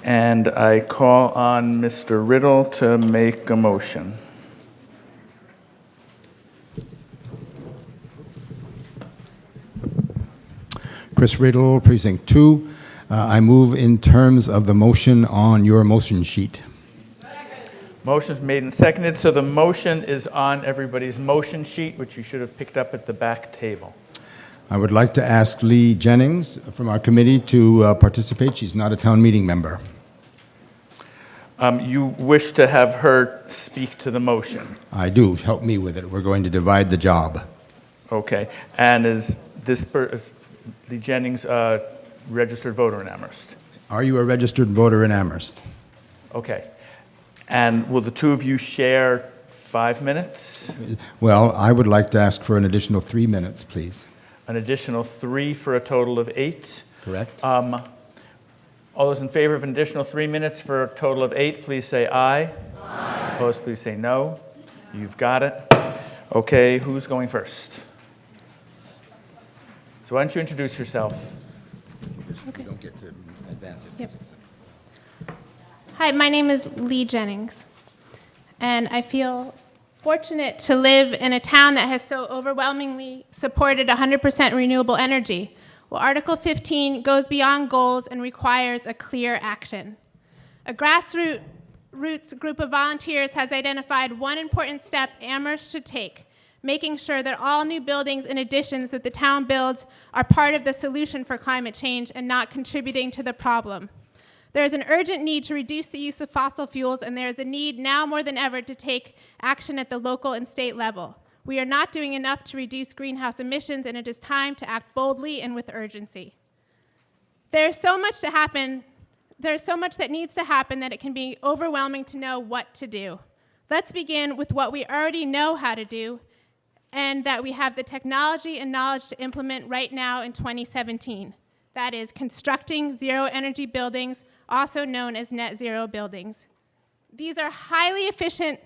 And I call on Mr. Riddle to make a motion. Chris Riddle, Precinct 2. I move in terms of the motion on your motion sheet. Motion's made and seconded, so the motion is on everybody's motion sheet, which you should have picked up at the back table. I would like to ask Lee Jennings from our committee to participate. She's not a town meeting member. You wish to have her speak to the motion? I do. Help me with it. We're going to divide the job. Okay. And is Lee Jennings a registered voter in Amherst? Are you a registered voter in Amherst? Okay. And will the two of you share 5 minutes? Well, I would like to ask for an additional 3 minutes, please. An additional 3 for a total of 8? Correct. All those in favor of an additional 3 minutes for a total of 8, please say aye. Aye. Opposed, please say no. You've got it. Okay, who's going first? So why don't you introduce yourself? Okay. You don't get to advance it. Yep. Hi, my name is Lee Jennings, and I feel fortunate to live in a town that has so overwhelmingly supported 100% renewable energy. Well, Article 15 goes beyond goals and requires a clear action. A grassroots group of volunteers has identified one important step Amherst should take, making sure that all new buildings and additions that the town builds are part of the solution for climate change and not contributing to the problem. There is an urgent need to reduce the use of fossil fuels, and there is a need now more than ever to take action at the local and state level. We are not doing enough to reduce greenhouse emissions, and it is time to act boldly and with urgency. There's so much to happen. There's so much that needs to happen that it can be overwhelming to know what to do. Let's begin with what we already know how to do, and that we have the technology and knowledge to implement right now in 2017. That is constructing zero-energy buildings, also known as net zero buildings. These are highly efficient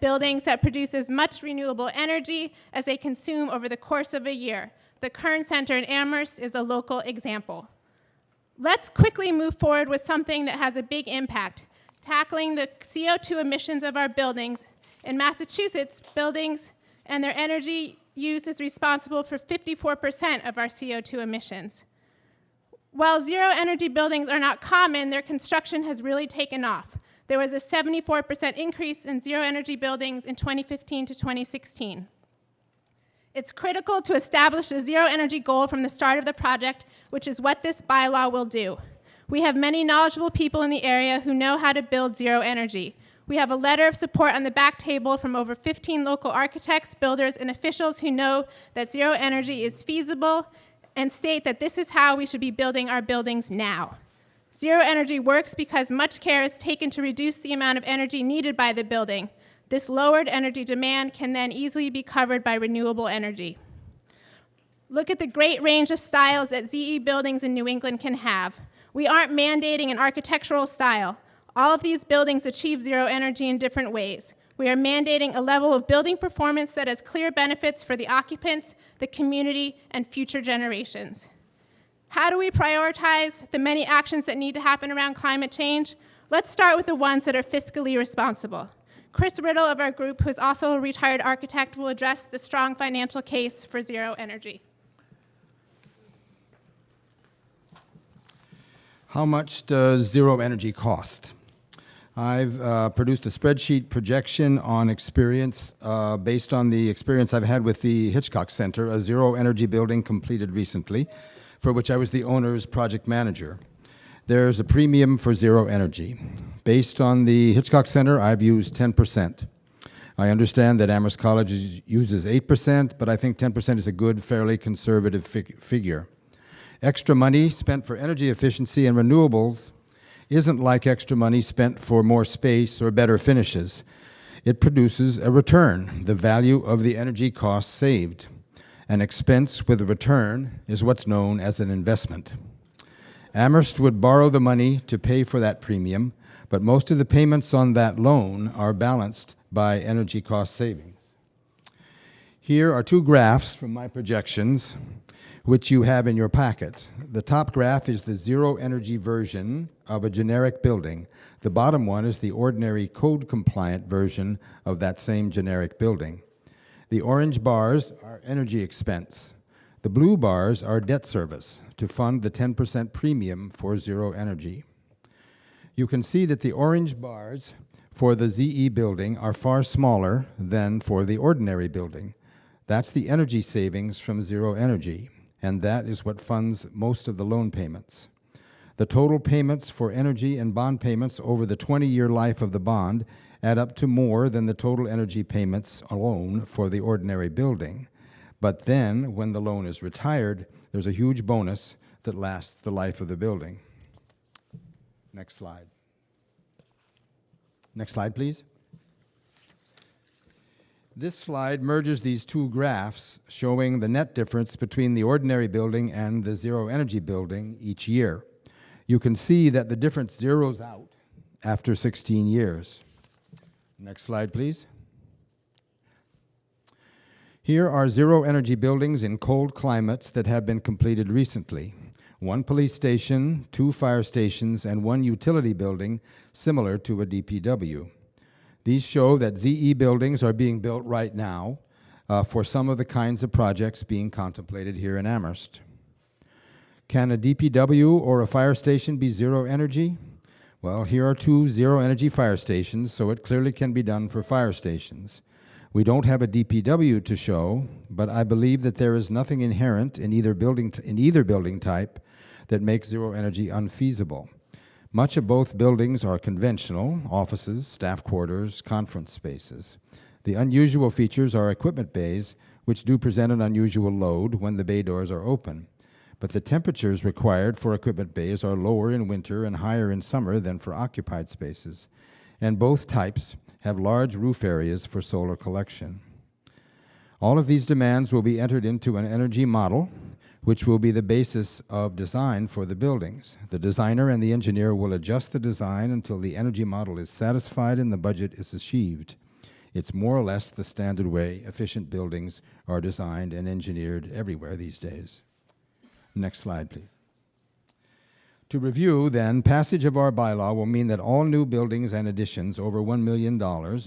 buildings that produce as much renewable energy as they consume over the course of a year. The Kern Center in Amherst is a local example. Let's quickly move forward with something that has a big impact, tackling the CO2 emissions of our buildings. In Massachusetts, buildings and their energy use is responsible for 54% of our CO2 emissions. While zero-energy buildings are not common, their construction has really taken off. There was a 74% increase in zero-energy buildings in 2015 to 2016. It's critical to establish a zero-energy goal from the start of the project, which is what this bylaw will do. We have many knowledgeable people in the area who know how to build zero-energy. We have a letter of support on the back table from over 15 local architects, builders, and officials who know that zero energy is feasible and state that this is how we should be building our buildings now. Zero energy works because much care is taken to reduce the amount of energy needed by the building. This lowered energy demand can then easily be covered by renewable energy. Look at the great range of styles that ZE buildings in New England can have. We aren't mandating an architectural style. All of these buildings achieve zero energy in different ways. We are mandating a level of building performance that has clear benefits for the occupants, the community, and future generations. How do we prioritize the many actions that need to happen around climate change? Let's start with the ones that are fiscally responsible. Chris Riddle of our group, who is also a retired architect, will address the strong financial case for zero energy. How much does zero energy cost? I've produced a spreadsheet projection on experience based on the experience I've had with the Hitchcock Center, a zero-energy building completed recently, for which I was the owner's project manager. There's a premium for zero energy. Based on the Hitchcock Center, I've used 10%. I understand that Amherst College uses 8%, but I think 10% is a good, fairly conservative figure. Extra money spent for energy efficiency and renewables isn't like extra money spent for more space or better finishes. It produces a return, the value of the energy costs saved. An expense with a return is what's known as an investment. Amherst would borrow the money to pay for that premium, but most of the payments on that loan are balanced by energy cost savings. Here are two graphs from my projections. which you have in your packet. The top graph is the zero energy version of a generic building. The bottom one is the ordinary code compliant version of that same generic building. The orange bars are energy expense. The blue bars are debt service to fund the 10% premium for zero energy. You can see that the orange bars for the ZE building are far smaller than for the ordinary building. That's the energy savings from zero energy, and that is what funds most of the loan payments. The total payments for energy and bond payments over the 20-year life of the bond add up to more than the total energy payments alone for the ordinary building. But then, when the loan is retired, there's a huge bonus that lasts the life of the building. Next slide. Next slide, please. This slide merges these two graphs showing the net difference between the ordinary building and the zero energy building each year. You can see that the difference zeroes out after 16 years. Next slide, please. Here are zero energy buildings in cold climates that have been completed recently. One police station, 2 fire stations, and 1 utility building similar to a DPW. These show that ZE buildings are being built right now for some of the kinds of projects being contemplated here in Amherst. Can a DPW or a fire station be zero energy? Well, here are 2 zero energy fire stations, so it clearly can be done for fire stations. We don't have a DPW to show, but I believe that there is nothing inherent in either building type that makes zero energy unfeasible. Much of both buildings are conventional, offices, staff quarters, conference spaces. The unusual features are equipment bays, which do present an unusual load when the bay doors are open. But the temperatures required for equipment bays are lower in winter and higher in summer than for occupied spaces. And both types have large roof areas for solar collection. All of these demands will be entered into an energy model, which will be the basis of design for the buildings. The designer and the engineer will adjust the design until the energy model is satisfied and the budget is achieved. It's more or less the standard way efficient buildings are designed and engineered everywhere these days. Next slide, please. To review, then, passage of our bylaw will mean that all new buildings and additions over $1 million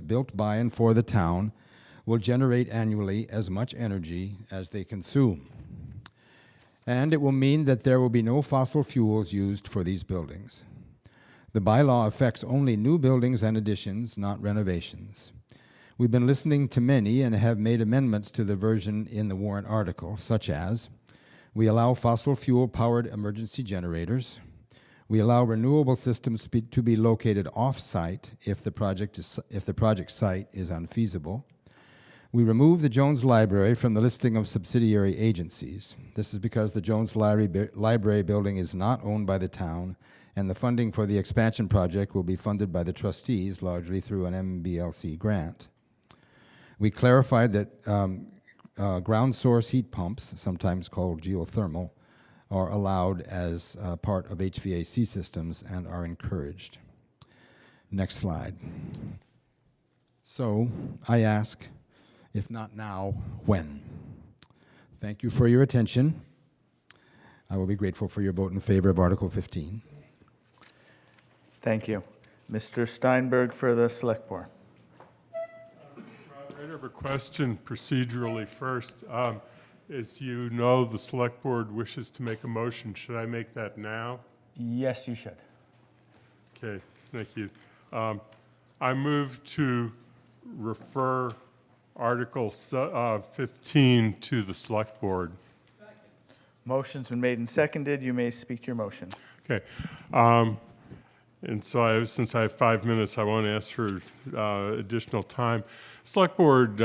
built by and for the town will generate annually as much energy as they consume. And it will mean that there will be no fossil fuels used for these buildings. The bylaw affects only new buildings and additions, not renovations. We've been listening to many and have made amendments to the version in the warrant article, such as we allow fossil fuel-powered emergency generators. We allow renewable systems to be located off-site if the project site is unfeasible. We remove the Jones Library from the listing of subsidiary agencies. This is because the Jones Library building is not owned by the town, and the funding for the expansion project will be funded by the trustees, largely through an MBLC grant. We clarified that ground source heat pumps, sometimes called geothermal, are allowed as part of HVAC systems and are encouraged. Next slide. So I ask, if not now, when? Thank you for your attention. I will be grateful for your vote in favor of Article 15. Thank you. Mr. Steinberg for the Select Board. I have a question procedurally first. As you know, the Select Board wishes to make a motion. Should I make that now? Yes, you should. Okay, thank you. I move to refer Article 15 to the Select Board. Motion's been made and seconded. You may speak to your motion. Okay. And so since I have 5 minutes, I won't ask for additional time. Select Board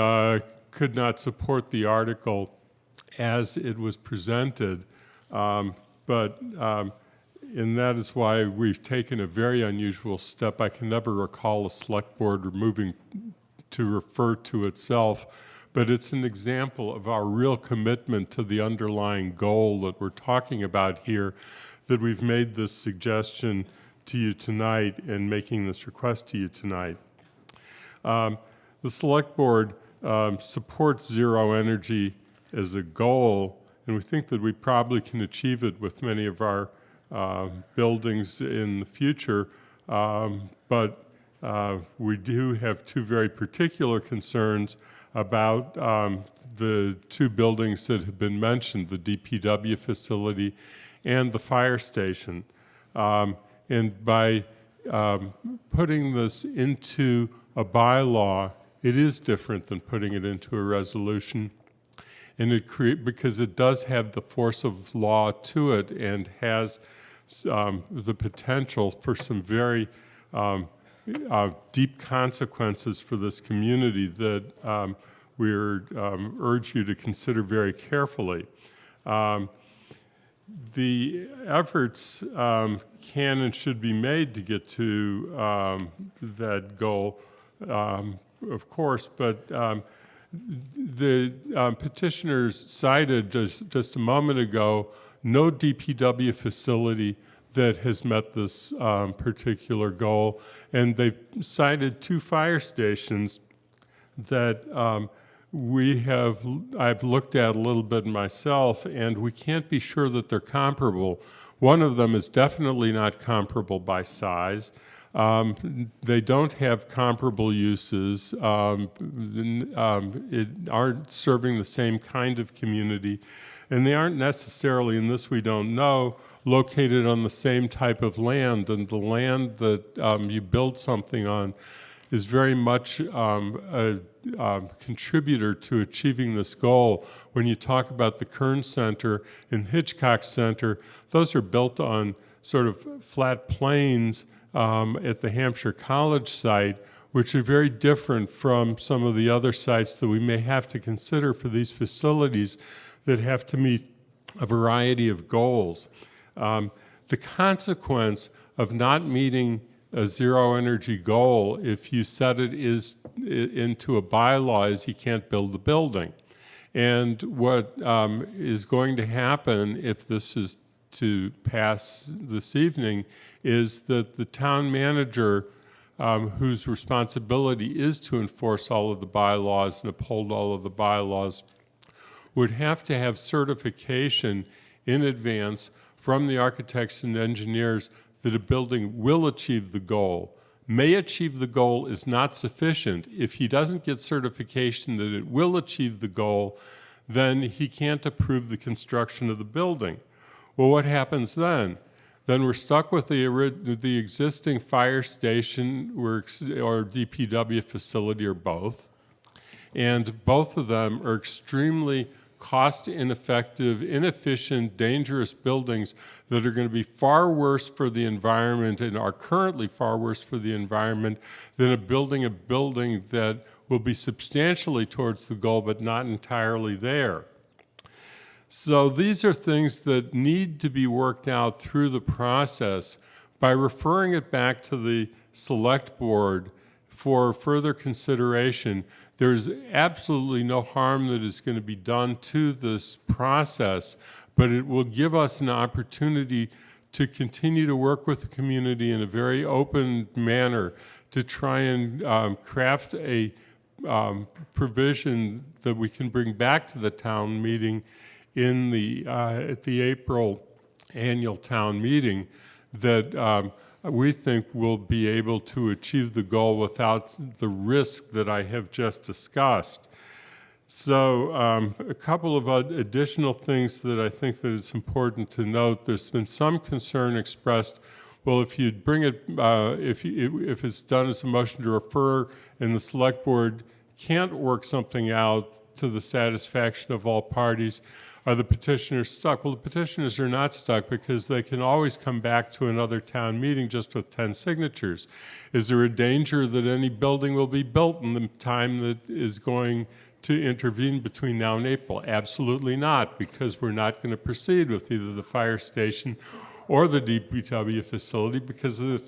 could not support the article as it was presented, and that is why we've taken a very unusual step. I can never recall a Select Board moving to refer to itself, but it's an example of our real commitment to the underlying goal that we're talking about here, that we've made this suggestion to you tonight and making this request to you tonight. The Select Board supports zero energy as a goal, and we think that we probably can achieve it with many of our buildings in the future, but we do have two very particular concerns about the two buildings that have been mentioned, the DPW facility and the fire station. And by putting this into a bylaw, it is different than putting it into a resolution. And because it does have the force of law to it and has the potential for some very deep consequences for this community that we urge you to consider very carefully. The efforts can and should be made to get to that goal, of course, but the petitioners cited just a moment ago no DPW facility that has met this particular goal, and they cited two fire stations that I've looked at a little bit myself, and we can't be sure that they're comparable. One of them is definitely not comparable by size. They don't have comparable uses, aren't serving the same kind of community, and they aren't necessarily, and this we don't know, located on the same type of land, and the land that you build something on is very much a contributor to achieving this goal. When you talk about the Kern Center and Hitchcock Center, those are built on sort of flat plains at the Hampshire College site, which are very different from some of the other sites that we may have to consider for these facilities that have to meet a variety of goals. The consequence of not meeting a zero energy goal, if you set it into a bylaw, is you can't build the building. And what is going to happen if this is to pass this evening is that the town manager, whose responsibility is to enforce all of the bylaws and uphold all of the bylaws, would have to have certification in advance from the architects and engineers that a building will achieve the goal. May achieve the goal is not sufficient. If he doesn't get certification that it will achieve the goal, then he can't approve the construction of the building. Well, what happens then? Then we're stuck with the existing fire station or DPW facility, or both. And both of them are extremely cost-ineffective, inefficient, dangerous buildings that are going to be far worse for the environment and are currently far worse for the environment than a building that will be substantially towards the goal but not entirely there. So these are things that need to be worked out through the process by referring it back to the select board for further consideration. There's absolutely no harm that is going to be done to this process, but it will give us an opportunity to continue to work with the community in a very open manner to try and craft a provision that we can bring back to the town meeting in at the April annual town meeting that we think we'll be able to achieve the goal without the risk that I have just discussed. So a couple of additional things that I think that it's important to note. There's been some concern expressed, well, if you bring it, if it's done as a motion to refer and the select board can't work something out to the satisfaction of all parties, are the petitioners stuck? Well, the petitioners are not stuck because they can always come back to another town meeting just with 10 signatures. Is there a danger that any building will be built in the time that is going to intervene between now and April? Absolutely not, because we're not going to proceed with either the fire station or the DPW facility because the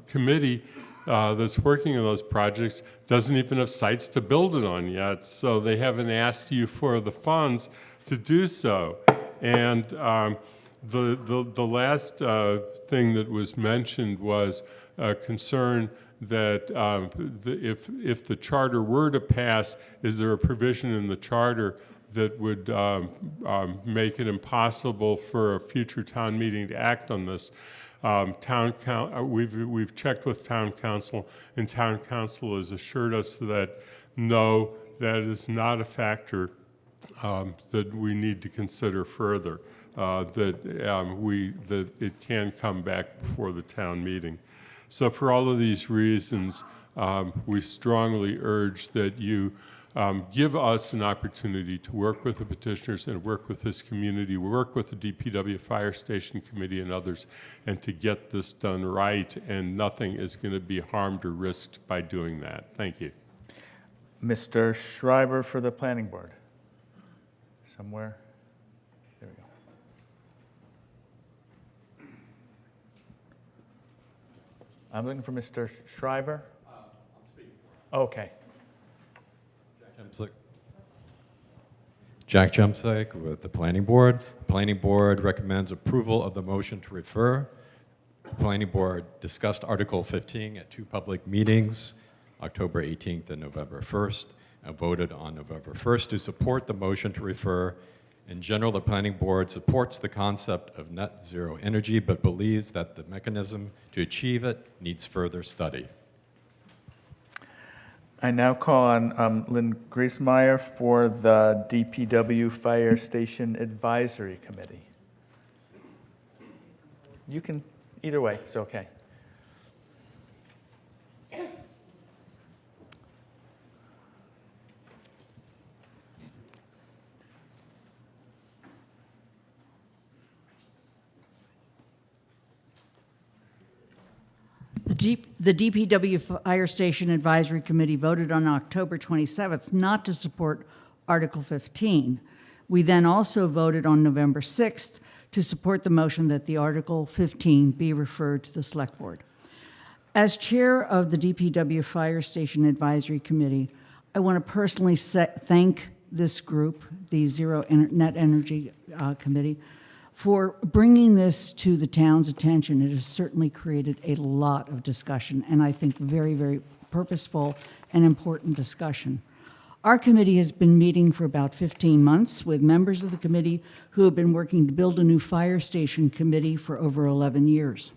committee that's working on those projects doesn't even have sites to build it on yet, so they haven't asked you for the funds to do so. And the last thing that was mentioned was a concern that if the charter were to pass, is there a provision in the charter that would make it impossible for a future town meeting to act on this. We've checked with town council, and town council has assured us that no, that is not a factor that we need to consider further. That it can come back before the town meeting. So for all of these reasons, we strongly urge that you give us an opportunity to work with the petitioners and work with this community, work with the DPW Fire Station Committee and others, and to get this done right, and nothing is going to be harmed or risked by doing that. Thank you. Mr. Schreiber for the Planning Board. Somewhere. There we go. I'm looking for Mr. Schreiber. I'm speaking. Okay. Jack Jemsek with the Planning Board. The Planning Board recommends approval of the motion to refer. The Planning Board discussed Article 15 at 2 public meetings, October 18th and November 1st, and voted on November 1st to support the motion to refer. In general, the Planning Board supports the concept of net zero energy, but believes that the mechanism to achieve it needs further study. I now call on Lynn Griesmeyer for the DPW Fire Station Advisory Committee. You can, either way, it's okay. The DPW Fire Station Advisory Committee voted on October 27th not to support Article 15. We then also voted on November 6th to support the motion that the Article 15 be referred to the Select Board. As chair of the DPW Fire Station Advisory Committee, I want to personally thank this group, the Zero Net Energy Committee, for bringing this to the town's attention. It has certainly created a lot of discussion, and I think very, very purposeful and important discussion. Our committee has been meeting for about 15 months with members of the committee who have been working to build a new fire station committee for over 11 years.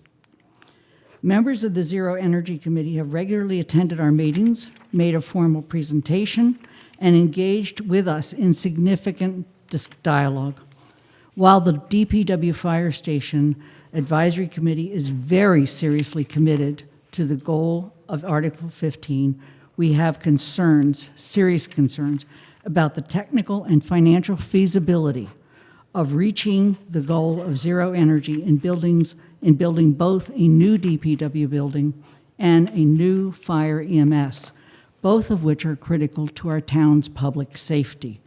Members of the Zero Energy Committee have regularly attended our meetings, made a formal presentation, and engaged with us in significant dialogue. While the DPW Fire Station Advisory Committee is very seriously committed to the goal of Article 15, we have concerns, serious concerns, about the technical and financial feasibility of reaching the goal of zero energy in building both a new DPW building and a new fire EMS, both of which are critical to our town's public safety.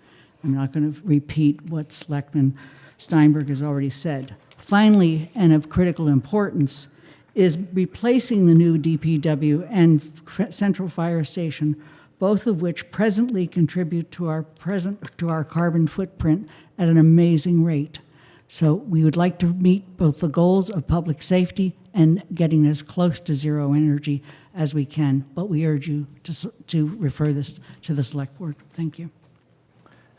I'm not going to repeat what Selectman Steinberg has already said. Finally, and of critical importance, is replacing the new DPW and Central Fire Station, both of which presently contribute to our carbon footprint at an amazing rate. So we would like to meet both the goals of public safety and getting as close to zero energy as we can, but we urge you to refer this to the Select Board. Thank you.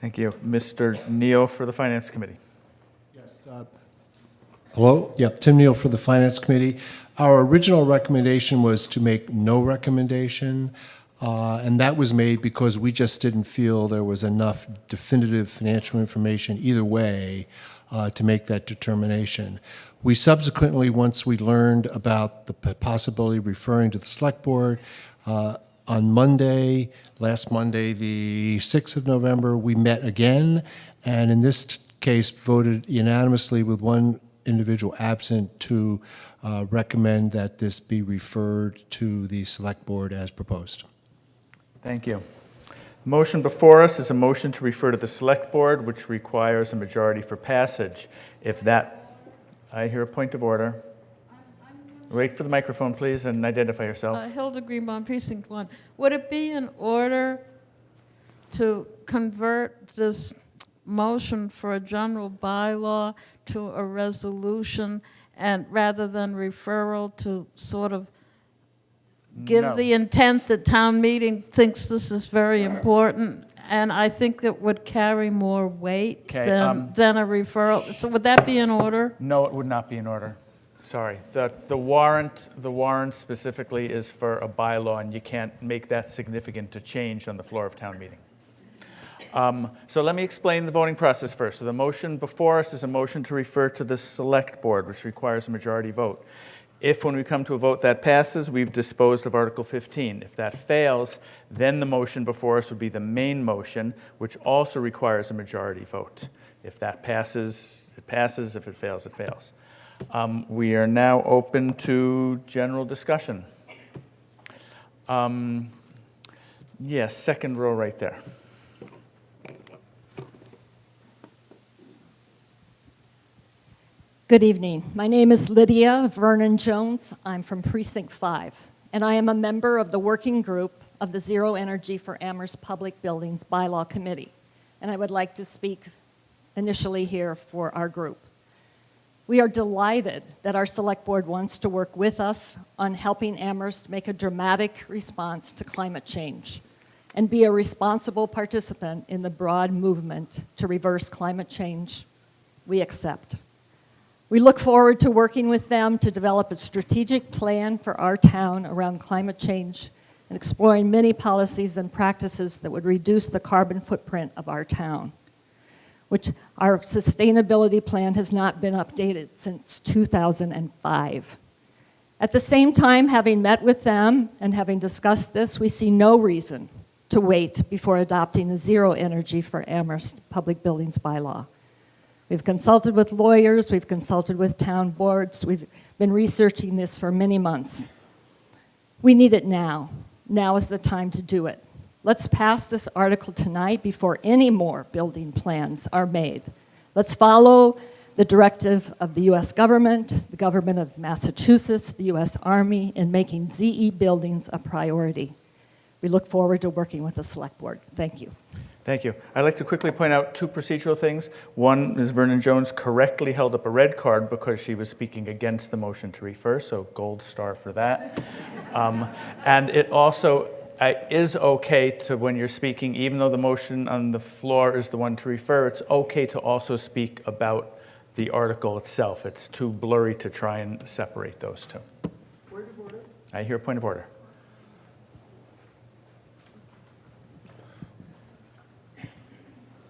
Thank you. Mr. Neal for the Finance Committee. Hello? Yep, Tim Neal for the Finance Committee. Our original recommendation was to make no recommendation, and that was made because we just didn't feel there was enough definitive financial information either way to make that determination. We subsequently, once we learned about the possibility of referring to the Select Board, on Monday, last Monday, the 6th of November, we met again, and in this case voted unanimously with one individual absent to recommend that this be referred to the Select Board as proposed. Thank you. The motion before us is a motion to refer to the Select Board, which requires a majority for passage. I hear a point of order. Wait for the microphone, please, and identify yourself. Hilda Greenbaum, Precinct 1. Would it be in order to convert this motion for a general bylaw to a resolution, and rather than referral to sort of give No. the intent that town meeting thinks this is very important and I think that would carry more weight Okay, than a referral. So would that be in order? No, it would not be in order. Sorry. The warrant specifically is for a bylaw, and you can't make that significant to change on the floor of town meeting. So let me explain the voting process first. So the motion before us is a motion to refer to the select board, which requires a majority vote. If, when we come to a vote, that passes, we've disposed of Article 15. If that fails, then the motion before us would be the main motion, which also requires a majority vote. If that passes, it passes. If it fails, it fails. We are now open to general discussion. Yes, second row right there. Good evening. My name is Lydia Vernon Jones. I'm from Precinct 5, and I am a member of the working group of the Zero Energy for Amherst Public Buildings Bylaw Committee, and I would like to speak initially here for our group. We are delighted that our select board wants to work with us on helping Amherst make a dramatic response to climate change and be a responsible participant in the broad movement to reverse climate change. We accept. We look forward to working with them to develop a strategic plan for our town around climate change and exploring many policies and practices that would reduce the carbon footprint of our town, which our sustainability plan has not been updated since 2005. At the same time, having met with them and having discussed this, we see no reason to wait before adopting the Zero Energy for Amherst Public Buildings bylaw. We've consulted with lawyers, we've consulted with town boards, we've been researching this for many months. We need it now. Now is the time to do it. Let's pass this article tonight before any more building plans are made. Let's follow the directive of the US government, the government of Massachusetts, the US Army in making ZE buildings a priority. We look forward to working with the select board. Thank you. Thank you. I'd like to quickly point out two procedural things. One, Ms. Vernon Jones correctly held up a red card because she was speaking against the motion to refer, so gold star for that. And it also is okay to, when you're speaking, even though the motion on the floor is the one to refer, it's okay to also speak about the article itself. It's too blurry to try and separate those two. Point of order. I hear a point of order.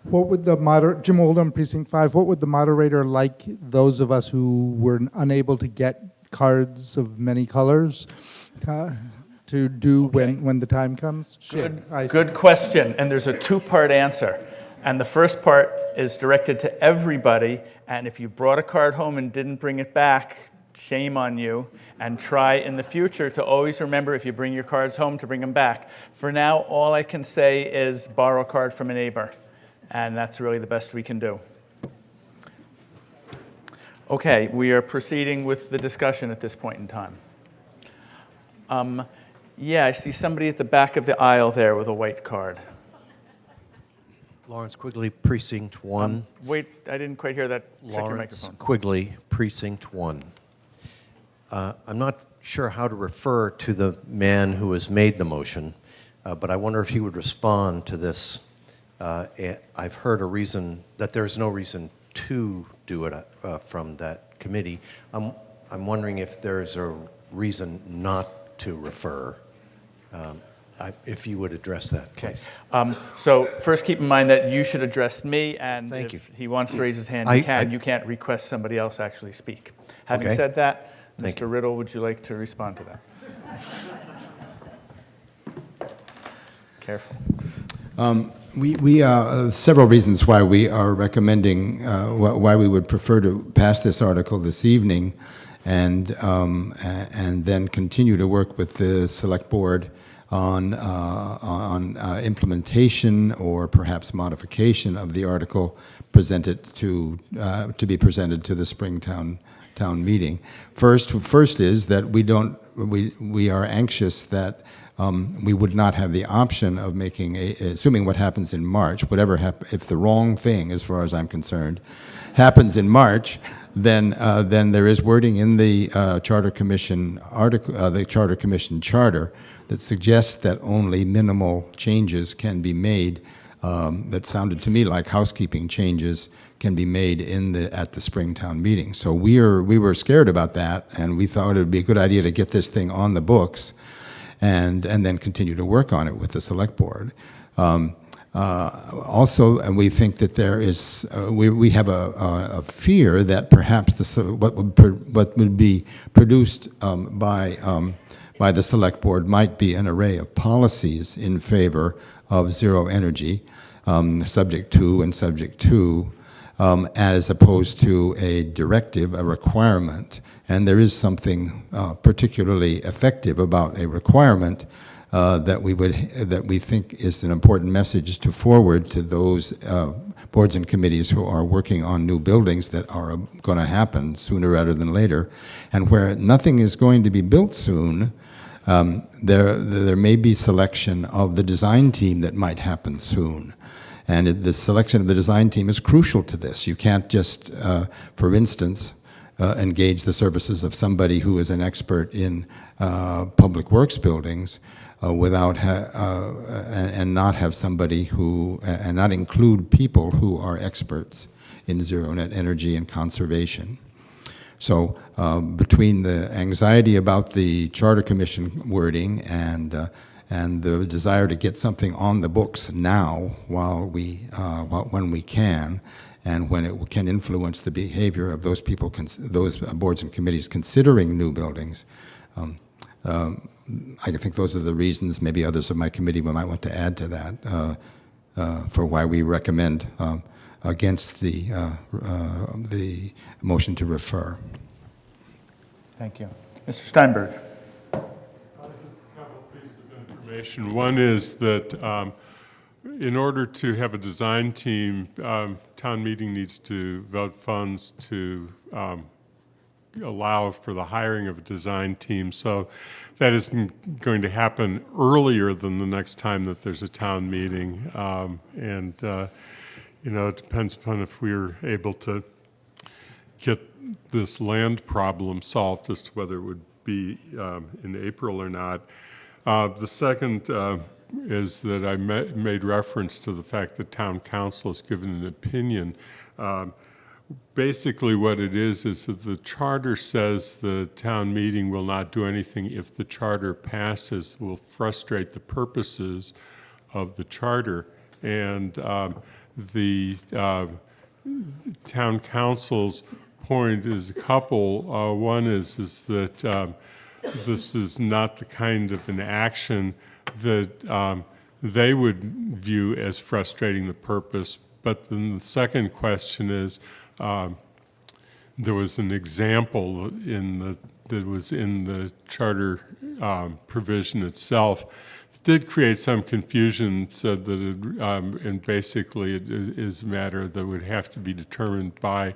What would the Jim Oldham, Precinct 5, what would the moderator like those of us who were unable to get cards of many colors to do when the time comes? Good question, and there's a two-part answer. And the first part is directed to everybody, and if you brought a card home and didn't bring it back, shame on you, and try in the future to always remember, if you bring your cards home, to bring them back. For now, all I can say is borrow a card from a neighbor. And that's really the best we can do. Okay, we are proceeding with the discussion at this point in time. Yeah, I see somebody at the back of the aisle there with a white card. Lawrence Quigley, Precinct 1. Wait, I didn't quite hear that. Check your Lawrence microphone. Quigley, Precinct 1. I'm not sure how to refer to the man who has made the motion, but I wonder if he would respond to this. I've heard a reason that there's no reason to do it from that committee. I'm wondering if there's a reason not to refer. If you would address that, please. Okay. So first, keep in mind that you should address me, and Thank if you. he wants to raise his hand, he can. You can't request somebody else actually speak. Having Okay. said that, Thank Mr. you. Riddle, would you like to respond to that? Careful. We several reasons why we are recommending, why we would prefer to pass this article this evening, and then continue to work with the select board on implementation or perhaps modification of the article presented to be presented to the Springtown town meeting. First is that we are anxious that we would not have the option of making assuming what happens in March, if the wrong thing, as far as I'm concerned, happens in March, then there is wording in the Charter Commission article, the Charter Commission charter, that suggests that only minimal changes can be made that sounded to me like housekeeping changes can be made at the Springtown meeting. So we were scared about that, and we thought it would be a good idea to get this thing on the books and then continue to work on it with the select board. Also, and we think that there is, we have a fear that perhaps what would be produced by the select board might be an array of policies in favor of zero energy, subject to, as opposed to a directive, a requirement. And there is something particularly effective about a requirement that we think is an important message to forward to those boards and committees who are working on new buildings that are going to happen sooner rather than later, and where nothing is going to be built soon. There may be selection of the design team that might happen soon. And the selection of the design team is crucial to this. You can't just, for instance, engage the services of somebody who is an expert in public works buildings and not have somebody and not include people who are experts in zero net energy and conservation. So between the anxiety about the Charter Commission wording and the desire to get something on the books now when we can, and when it can influence the behavior of those people, those boards and committees considering new buildings, I think those are the reasons. Maybe others of my committee might want to add to that for why we recommend against the motion to refer. Thank you. Mr. Steinberg. Just a couple pieces of information. One is that in order to have a design team, town meeting needs to vote funds to allow for the hiring of a design team. So that isn't going to happen earlier than the next time that there's a town meeting. It depends upon if we're able to get this land problem solved as to whether it would be in April or not. The second is that I made reference to the fact that town council has given an opinion. Basically what it is that the charter says the town meeting will not do anything if the charter passes, will frustrate the purposes of the charter. And the town council's point is a couple. One is that this is not the kind of an action that they would view as frustrating the purpose. But then the second question is, there was an example that was in the charter provision itself. It did create some confusion, said that and basically it is a matter that would have to be determined by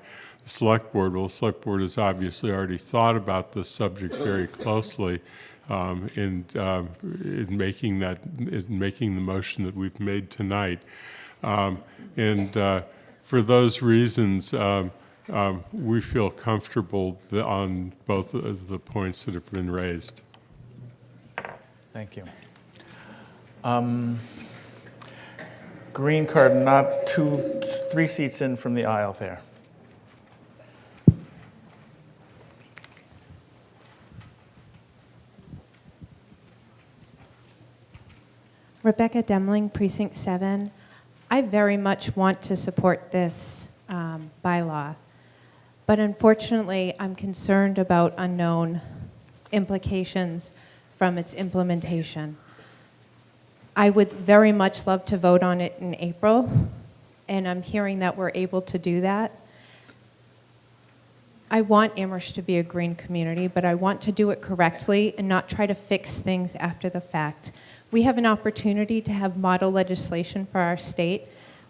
the select board. Well, the select board has obviously already thought about this subject very closely in making the motion that we've made tonight. For those reasons, we feel comfortable on both of the points that have been raised. Thank you. Green card, not 3 seats in from the aisle there. Rebecca Demling, Precinct 7. I very much want to support this bylaw, but unfortunately I'm concerned about unknown implications from its implementation. I would very much love to vote on it in April, and I'm hearing that we're able to do that. I want Amherst to be a green community, but I want to do it correctly and not try to fix things after the fact. We have an opportunity to have model legislation for our state,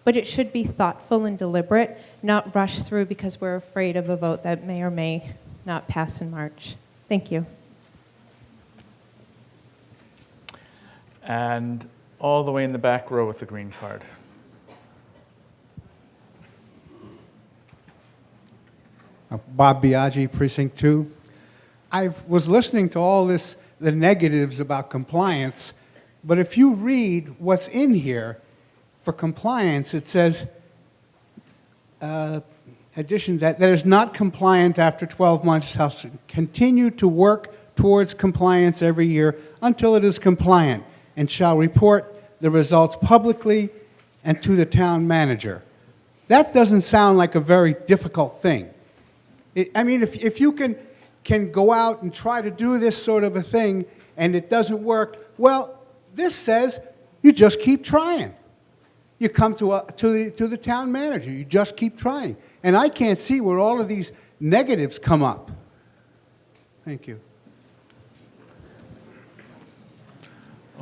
but it should be thoughtful and deliberate, not rushed through because we're afraid of a vote that may or may not pass in March. Thank you. And all the way in the back row with the green card. Bob Biaggi, Precinct 2. I was listening to all this, the negatives about compliance, but if you read what's in here, for compliance, it says, addition that is not compliant after 12 months shall continue to work towards compliance every year until it is compliant and shall report the results publicly and to the town manager. That doesn't sound like a very difficult thing. I mean, if you can go out and try to do this sort of a thing and it doesn't work, well, this says you just keep trying. You come to the town manager. You just keep trying. And I can't see where all of these negatives come up. Thank you.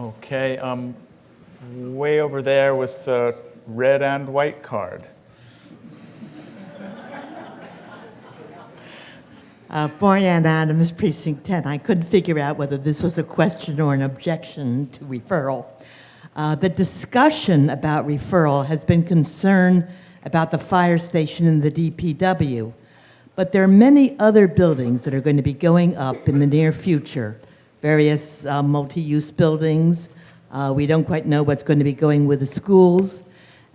Okay, way over there with the red and white card. Marianne Adams, Precinct 10. I couldn't figure out whether this was a question or an objection to referral. The discussion about referral has been concern about the fire station and the DPW, but there are many other buildings that are going to be going up in the near future, various multi-use buildings. We don't quite know what's going to be going with the schools.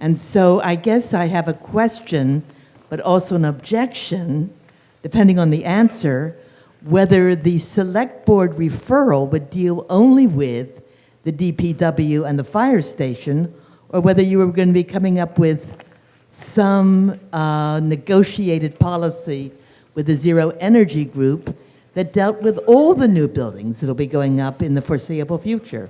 And so I guess I have a question, but also an objection, depending on the answer, whether the select board referral would deal only with the DPW and the fire station, or whether you were going to be coming up with some negotiated policy with the Zero Energy Group that dealt with all the new buildings that will be going up in the foreseeable future.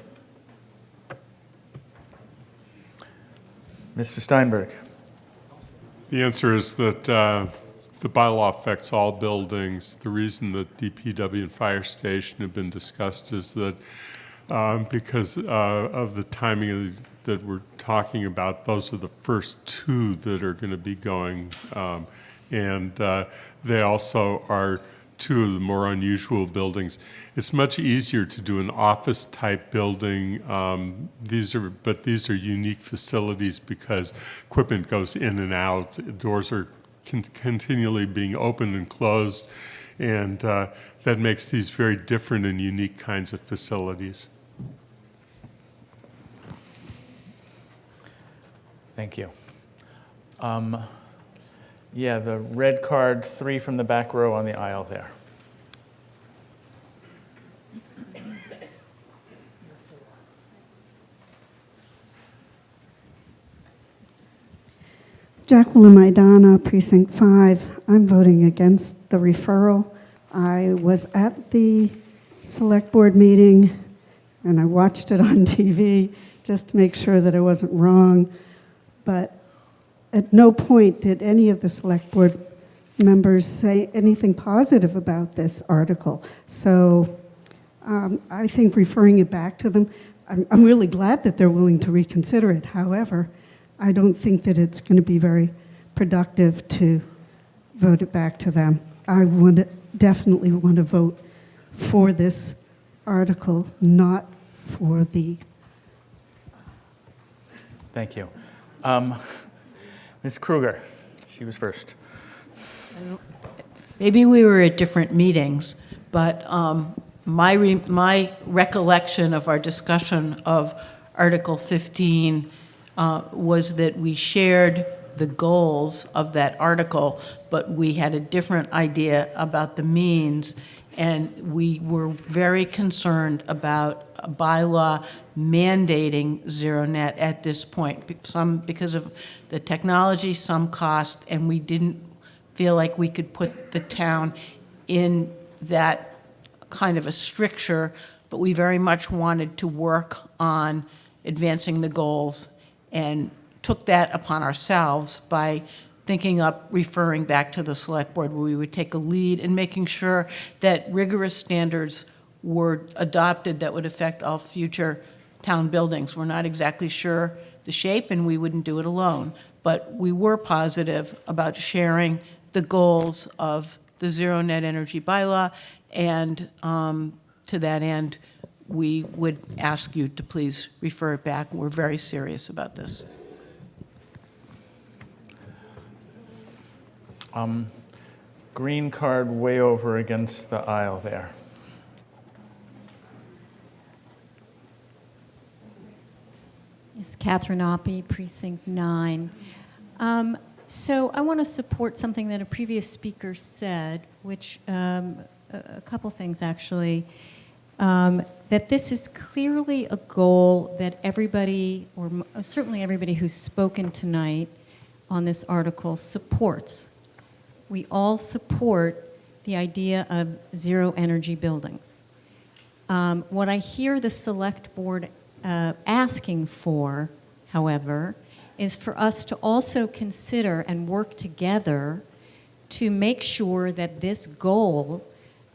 Mr. Steinberg. The answer is that the bylaw affects all buildings. The reason that DPW and fire station have been discussed is that because of the timing that we're talking about, those are the first two that are going to be going. And they also are two of the more unusual buildings. It's much easier to do an office-type building. These are unique facilities because equipment goes in and out. Doors are continually being opened and closed, and that makes these very different and unique kinds of facilities. Thank you. Yeah, the red card, 3 from the back row on the aisle there. Jacqueline Maidana, Precinct 5. I'm voting against the referral. I was at the select board meeting and I watched it on TV just to make sure that I wasn't wrong. But at no point did any of the select board members say anything positive about this article. So I think referring it back to them, I'm really glad that they're willing to reconsider it. However, I don't think that it's going to be very productive to vote it back to them. I definitely want to vote for this article, not for the... Thank you. Ms. Kruger, she was first. Maybe we were at different meetings, but my recollection of our discussion of Article 15 was that we shared the goals of that article, but we had a different idea about the means, and we were very concerned about a bylaw mandating zero net at this point, some because of the technology, some cost, and we didn't feel like we could put the town in that kind of a stricture, but we very much wanted to work on advancing the goals and took that upon ourselves by thinking up referring back to the select board, where we would take a lead in making sure that rigorous standards were adopted that would affect all future town buildings. We're not exactly sure the shape, and we wouldn't do it alone, but we were positive about sharing the goals of the Zero Net Energy Bylaw, and to that end, we would ask you to please refer it back. We're very serious about this. Green card way over against the aisle there. It's Catherine Oppie, Precinct 9. So I want to support something that a previous speaker said, which a couple things actually, that this is clearly a goal that everybody, or certainly everybody who's spoken tonight on this article supports. We all support the idea of zero energy buildings. What I hear the select board asking for, however, is for us to also consider and work together to make sure that this goal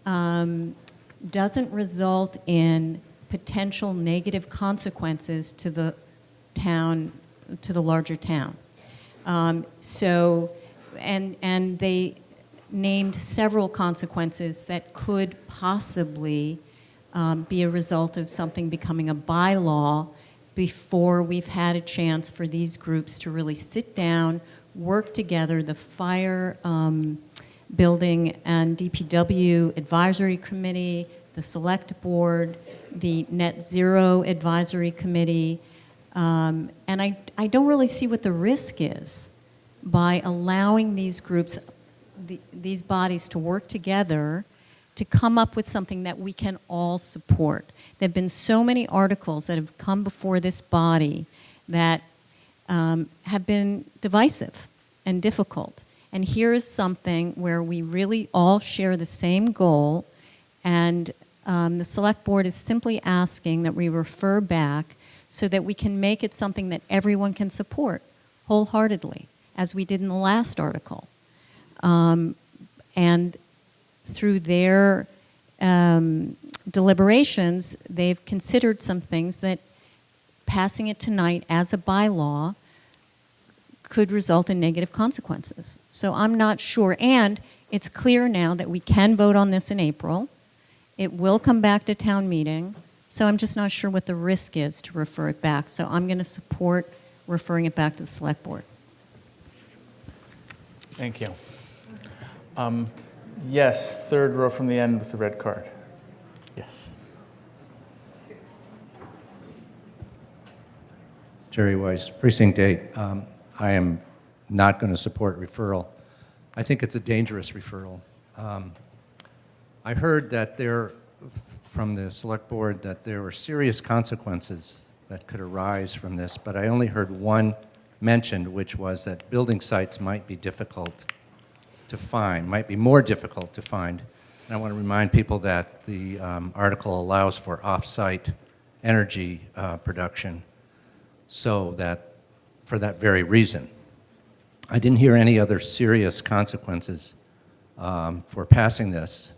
doesn't result in potential negative consequences to the town, to the larger town. And they named several consequences that could possibly be a result of something becoming a bylaw before we've had a chance for these groups to really sit down, work together, the fire building and DPW advisory committee, the select board, the net zero advisory committee, and I don't really see what the risk is by allowing these groups, these bodies to work together to come up with something that we can all support. There have been so many articles that have come before this body that have been divisive and difficult. And here is something where we really all share the same goal, and the select board is simply asking that we refer back so that we can make it something that everyone can support wholeheartedly, as we did in the last article. And through their deliberations, they've considered some things that passing it tonight as a bylaw could result in negative consequences. So I'm not sure. And it's clear now that we can vote on this in April. It will come back to town meeting. So I'm just not sure what the risk is to refer it back. So I'm going to support referring it back to the select board. Thank you. Yes, third row from the end with the red card. Yes. Jerry Weiss, Precinct 8. I am not going to support referral. I think it's a dangerous referral. I heard that from the select board that there were serious consequences that could arise from this, but I only heard one mentioned, which was that building sites might be difficult to find, might be more difficult to find. And I want to remind people that the article allows for off-site energy production, so that for that very reason. I didn't hear any other serious consequences for passing this.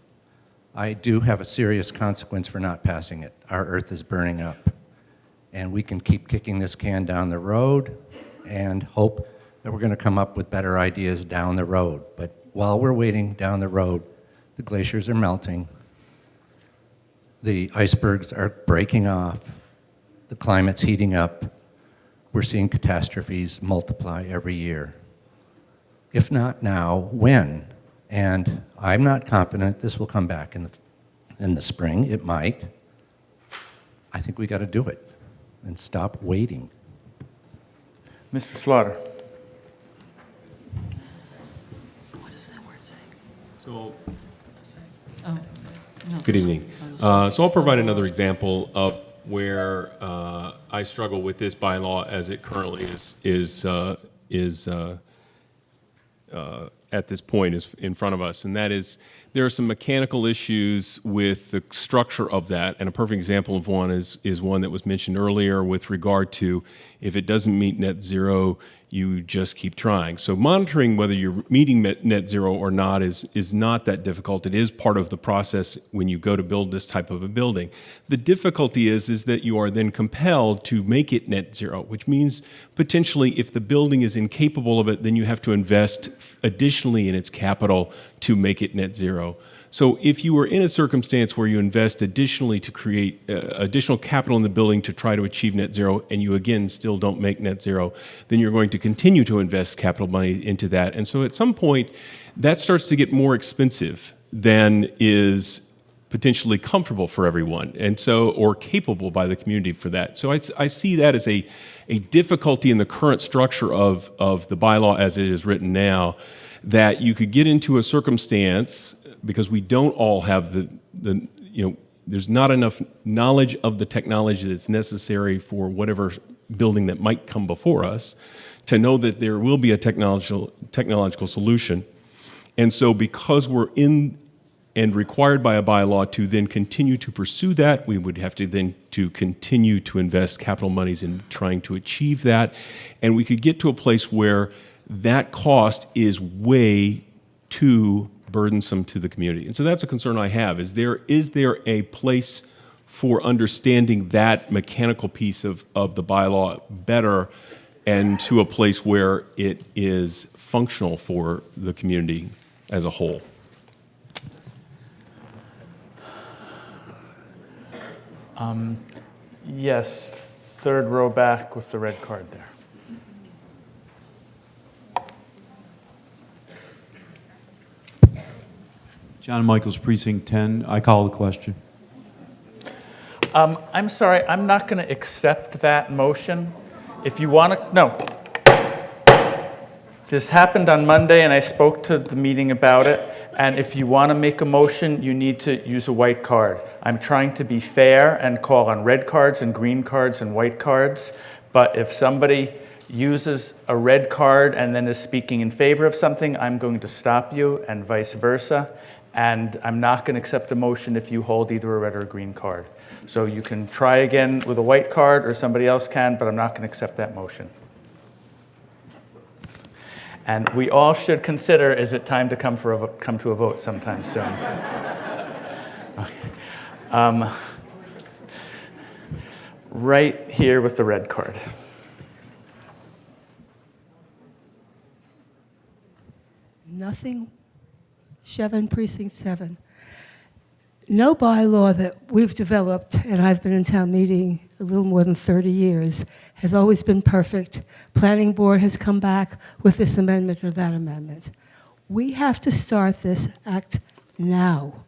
I do have a serious consequence for not passing it. Our earth is burning up. And we can keep kicking this can down the road and hope that we're going to come up with better ideas down the road. But while we're waiting down the road, the glaciers are melting, the icebergs are breaking off, the climate's heating up, we're seeing catastrophes multiply every year. If not now, when? And I'm not confident this will come back in the spring. It might. I think we got to do it and stop waiting. Mr. Slaughter. What does that word say? So, Oh, no. good evening. So I'll provide another example of where I struggle with this bylaw as it currently is at this point is in front of us, and that is there are some mechanical issues with the structure of that, and a perfect example of one is one that was mentioned earlier with regard to if it doesn't meet net zero, you just keep trying. So monitoring whether you're meeting net zero or not is not that difficult. It is part of the process when you go to build this type of a building. The difficulty is that you are then compelled to make it net zero, which means potentially if the building is incapable of it, then you have to invest additionally in its capital to make it net zero. So if you were in a circumstance where you invest additionally to create additional capital in the building to try to achieve net zero, and you again still don't make net zero, then you're going to continue to invest capital money into that. And so at some point, that starts to get more expensive than is potentially comfortable for everyone, and so, or capable by the community for that. So I see that as a difficulty in the current structure of the bylaw as it is written now, that you could get into a circumstance, because we don't all have there's not enough knowledge of the technology that's necessary for whatever building that might come before us to know that there will be a technological solution. And so because we're in and required by a bylaw to then continue to pursue that, we would have to then to continue to invest capital monies in trying to achieve that. And we could get to a place where that cost is way too burdensome to the community. And so that's a concern I have. Is there a place for understanding that mechanical piece of the bylaw better, and to a place where it is functional for the community as a whole? Yes, third row back with the red card there. John Michaels, Precinct 10. I call the question. I'm sorry, I'm not going to accept that motion. If you want to, no. This happened on Monday, and I spoke to the meeting about it. And if you want to make a motion, you need to use a white card. I'm trying to be fair and call on red cards and green cards and white cards. But if somebody uses a red card and then is speaking in favor of something, I'm going to stop you, and vice versa. And I'm not going to accept a motion if you hold either a red or a green card. So you can try again with a white card, or somebody else can, but I'm not going to accept that motion. And we all should consider, is it time to come to a vote sometime soon? Right here with the red card. Nothing. Shevin, Precinct 7. No bylaw that we've developed, and I've been in town meeting a little more than 30 years, has always been perfect. Planning board has come back with this amendment or that amendment. We have to start this act now.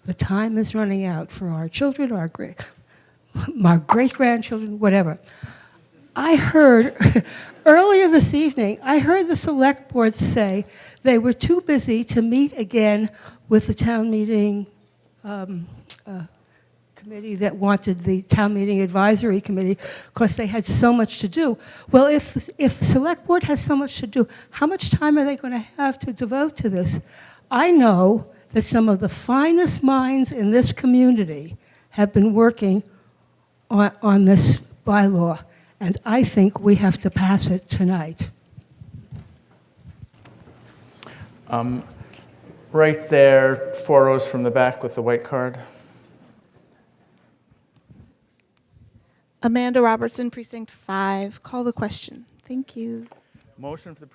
The time is running out for our children, our great-grandchildren, whatever. I heard, earlier this evening, I heard the select board say they were too busy to meet again with the town meeting committee that wanted the town meeting advisory committee because they had so much to do. Well, if the select board has so much to do, how much time are they going to have to devote to this? I know that some of the finest minds in this community have been working on this bylaw, and I think we have to pass it tonight. Right there, 4 rows from the back with the white card. Amanda Robertson, Precinct 5. Call the question. Thank you. Motion for the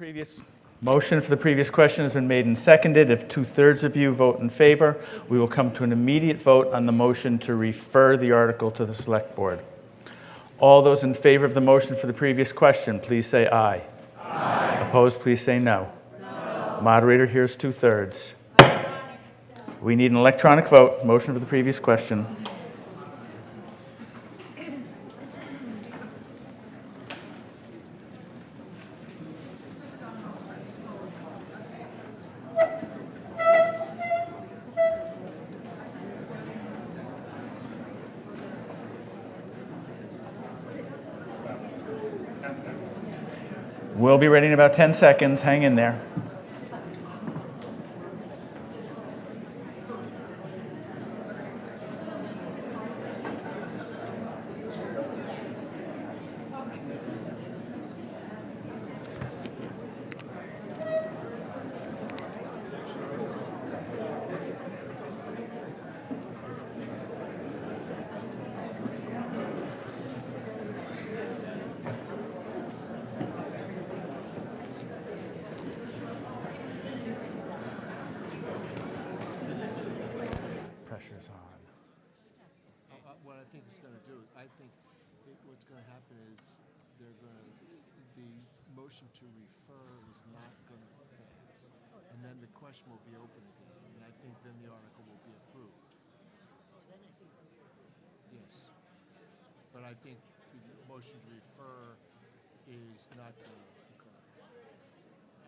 previous question has been made and seconded. If 2/3 of you vote in favor, we will come to an immediate vote on the motion to refer the article to the select board. All those in favor of the motion for the previous question, please say aye. Aye. Opposed, please say no. No. Moderator hears 2/3. We need an electronic vote. Motion for the previous question. We'll be ready in about 10 seconds. Hang in there. To refer is not going to pass, and then the question will be open again, and I think then the article will be approved. I think the motion to refer is not to occur.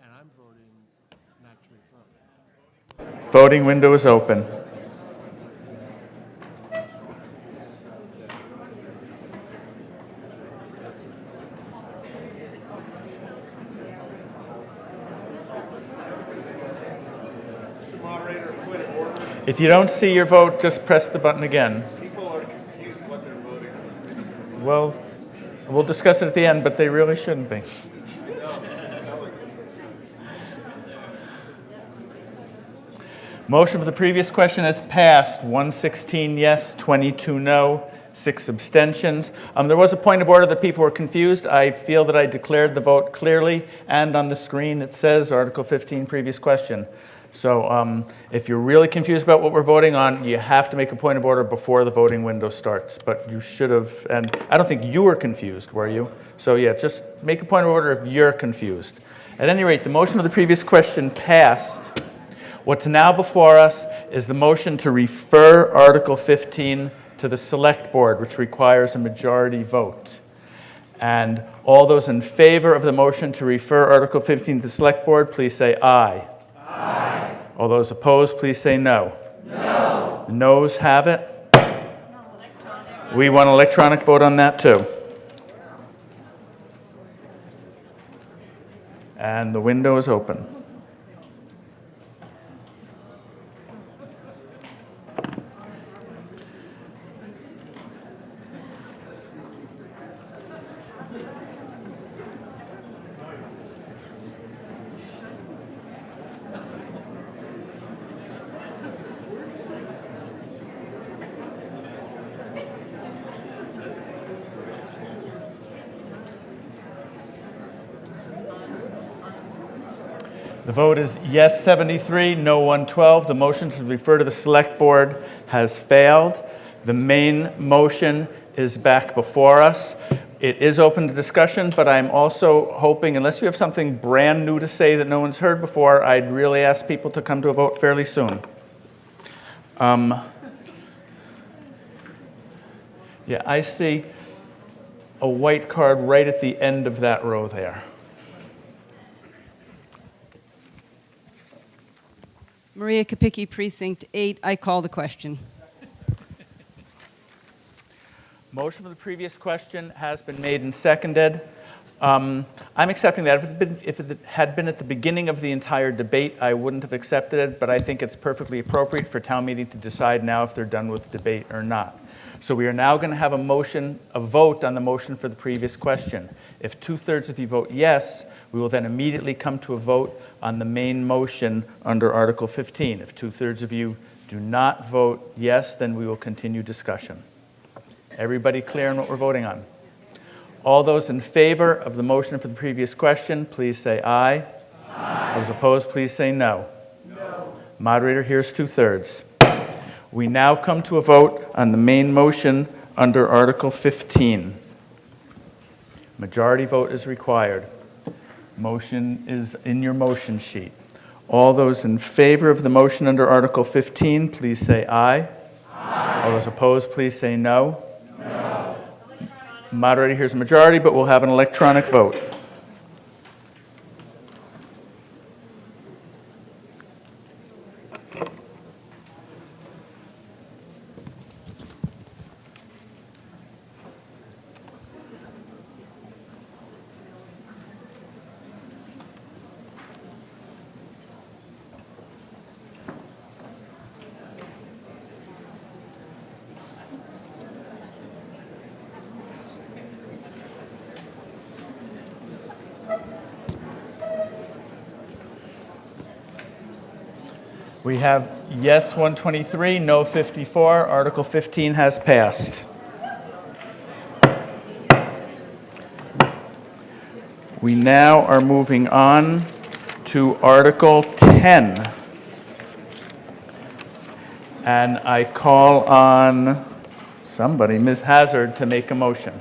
And I'm voting not to refer. Voting window is open. If you don't see your vote, just press the button again. People are confused what they're voting on. Well, we'll discuss it at the end, but they really shouldn't be. Motion for the previous question has passed. 116 yes, 22 no, 6 abstentions. There was a point of order that people were confused. I feel that I declared the vote clearly, and on the screen it says Article 15, previous question. So if you're really confused about what we're voting on, you have to make a point of order before the voting window starts. But you should have, and I don't think you were confused, were you? So yeah, just make a point of order if you're confused. At any rate, the motion of the previous question passed. What's now before us is the motion to refer Article 15 to the Select Board, which requires a majority vote. And all those in favor of the motion to refer Article 15 to the Select Board, please say aye. Aye. All those opposed, please say no. No. The noes have it. We want an electronic vote on that too. And the window is open. The vote is yes 73, no 112. The motion to refer to the Select Board has failed. The main motion is back before us. It is open to discussion, but I'm also hoping, unless you have something brand new to say that no one's heard before, I'd really ask people to come to a vote fairly soon. Yeah, I see a white card right at the end of that row there. Maria Kapicki, Precinct 8. I call the question. Motion for the previous question has been made and seconded. I'm accepting that. If it had been at the beginning of the entire debate, I wouldn't have accepted it, but I think it's perfectly appropriate for town meeting to decide now if they're done with the debate or not. So we are now going to have a vote on the motion for the previous question. If 2/3 of you vote yes, we will then immediately come to a vote on the main motion under Article 15. If 2/3 of you do not vote yes, then we will continue discussion. Everybody clear on what we're voting on? All those in favor of the motion for the previous question, please say aye. Aye. Those opposed, please say no. No. Moderator, here's 2/3. We now come to a vote on the main motion under Article 15. Majority vote is required. Motion is in your motion sheet. All those in favor of the motion under Article 15, please say aye. Aye. All those opposed, please say no. No. Moderator, here's a majority, but we'll have an electronic vote. We have yes 123, no 54. Article 15 has passed. We now are moving on to Article 10. And I call on somebody, Ms. Hazard, to make a motion.